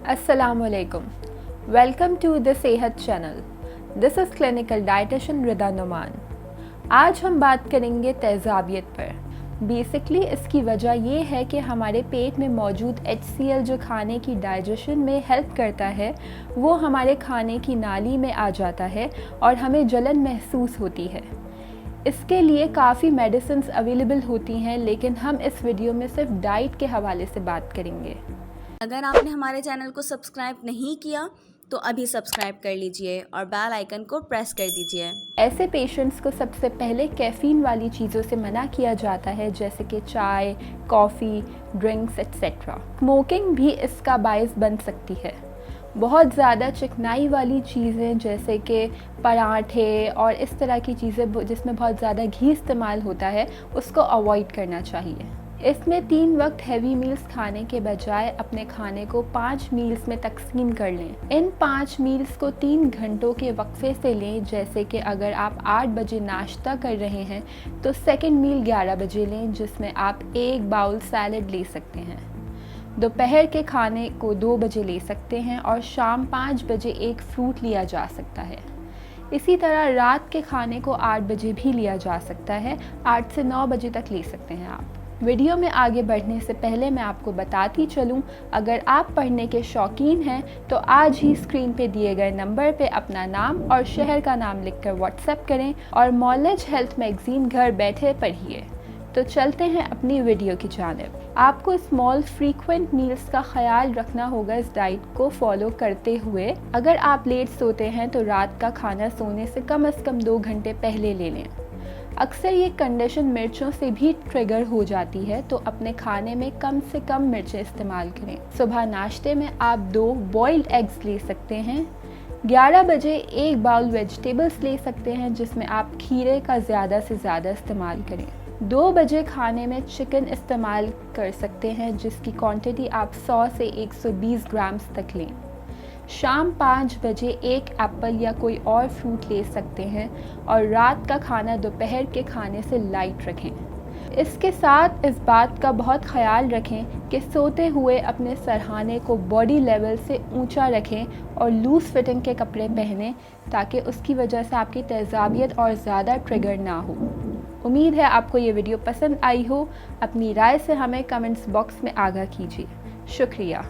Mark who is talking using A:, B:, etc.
A: Assalamualaikum. Welcome to the सेहत channel. This is clinical dietitian Rida Numan. आज हम बात करेंगे तेज़ाबियत पर. बेसिकली इसकी वजह ये है कि हमारे पेट में मौजूद HCl जो खाने की डाइजेशन में हेल्प करता है वो हमारे खाने की नाली में आ जाता है और हमें जलन महसूस होती है. इसके लिए काफ़ी मेडिसिन्स अवेलेबल होती हैं, लेकिन हम इस वीडियो में सिर्फ डाइट के हवाले से बात करेंगे.
B: अगर आपने हमारे चैनल को सब्सक्राइब नहीं किया तो अभी सब्सक्राइब कर लीजिए और बेल आइकन को प्रेस कर दीजिए.
A: ऐसे पेशेंट्स को सबसे पहले कैफ़ीन वाली चीज़ों से मना किया जाता है, जैसे कि चाय, कॉफ़ी, ड्रिंक्स एक्सेट्रा. स्मोकिंग भी इसका बायस बन सकती है. बहुत ज़्यादा चिकनाई वाली चीज़ें जैसे कि पराठे और इस तरह की चीज़ें जिसमें बहुत ज़्यादा घी इस्तेमाल होता है उसको अवॉइड करना चाहिए. इसमें 3 वक्त हैवी मील्स खाने के बजाय अपने खाने को 5 मील्स में तकसीम कर लें. इन 5 मील्स को 3 घंटों के वक्फे से लें, जैसे कि अगर आप 8 बजे नाश्ता कर रहे हैं तो सेकंड मील 11 बजे लें, जिसमें आप 1 बाउल सैलड ले सकते हैं. दोपहर के खाने को 2 बजे ले सकते हैं और शाम 5 बजे एक फ्रूट लिया जा सकता है. इसी तरह रात के खाने को 8 बजे भी लिया जा सकता है. 8 से 9 बजे तक ले सकते हैं आप. वीडियो में आगे बढ़ने से पहले मैं आपको बताती चलूं, अगर आप पढ़ने के शौकीन हैं तो आज ही स्क्रीन पे दिए गए नंबर पे अपना नाम और शहर का नाम लिखकर व्हाट्सएप करें और नॉलेज हेल्थ मैगज़ीन घर बैठे पढ़िए. तो चलते हैं अपनी वीडियो की जानिब. आपको स्मॉल फ्रीक्वेंट मील्स का ख्याल रखना होगा इस डाइट को फॉलो करते हुए. अगर आप लेट सोते हैं तो रात का खाना सोने से कम 2 घंटे पहले ले लें. अक्सर ये कंडीशन मिर्चों से भी ट्रिगर हो जाती है, तो अपने खाने में कम से कम मिर्चें इस्तेमाल करें. सुबह नाश्ते में आप 2 बॉइल्ड एग्स ले सकते हैं. 11 बजे 1 बाउल वेजिटेबल्स ले सकते हैं, जिसमें आप खीरे का ज़्यादा से ज़्यादा इस्तेमाल करें. 2 बजे खाने में चिकन इस्तेमाल कर सकते हैं, जिसकी क्वांटिटी आप 100 से 120 ग्राम्स तक लें. शाम 5 बजे 1 एप्पल या कोई और फ्रूट ले सकते हैं और रात का खाना दोपहर के खाने से लाइट रखें. इसके साथ इस बात का बहुत ख्याल रखें कि सोते हुए अपने सरहाने को बॉडी लेवल से ऊंचा रखें और लूज़ फिटिंग के कपड़े पहनें, ताकि उसकी वजह से आपकी तेज़ाबियत और ज़्यादा ट्रिगर ना हो. उम्मीद है आपको ये वीडियो पसंद आई हो. अपनी राय से हमें कमेंट्स बॉक्स में आगाह कीजिए. शुक्रिया.